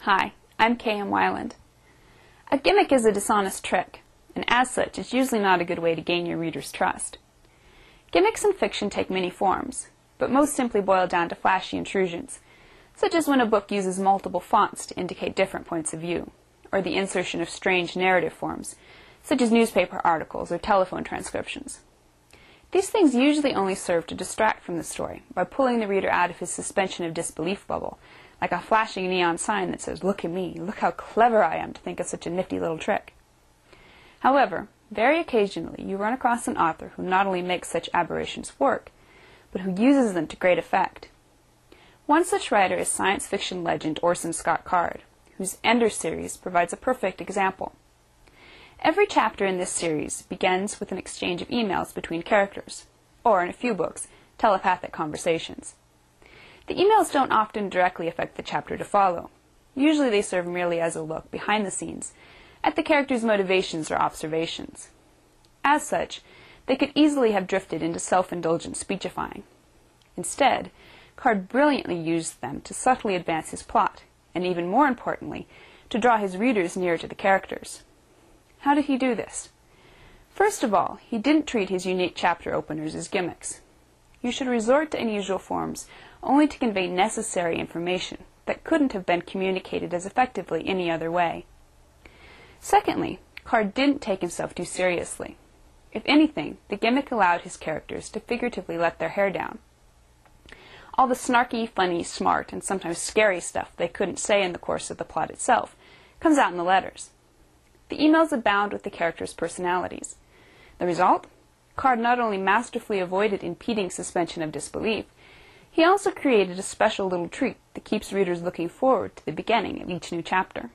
Hi, I'm K.M. Weiland. A gimmick is a dishonest trick, and as such, it's usually not a good way to gain your reader's trust. Gimmicks in fiction take many forms, but most simply boil down to flashy intrusions, such as when a book uses multiple fonts to indicate different points of view, or the insertion of strange narrative forms, such as newspaper articles or telephone transcriptions. These things usually only serve to distract from the story by pulling the reader out of his suspension of disbelief bubble, like a flashing neon sign that says, "Look at me, look how clever I am to think of such a nifty little trick." However, very occasionally you run across an author who not only makes such aberrations work, but who uses them to great effect. One such writer is science fiction legend Orson Scott Card, whose Ender series provides a perfect example. Every chapter in this series begins with an exchange of emails between characters, or in a few books, telepathic conversations. The emails don't often directly affect the chapter to follow. Usually they serve merely as a look behind the scenes at the characters' motivations or observations. As such, they could easily have drifted into self-indulgent speechifying. Instead, Card brilliantly used them to subtly advance his plot, and even more importantly, to draw his readers nearer to the characters. How did he do this? First of all, he didn't treat his unique chapter openers as gimmicks. You should resort to unusual forms only to convey necessary information that couldn't have been communicated as effectively any other way. Secondly, Card didn't take himself too seriously. If anything, the gimmick allowed his characters to figuratively let their hair down. All the snarky, funny, smart, and sometimes scary stuff they couldn't say in the course of the plot itself comes out in the letters. The emails abound with the characters' personalities. The result? Card not only masterfully avoided impeding suspension of disbelief, he also created a special little treat that keeps readers looking forward to the beginning of each new chapter.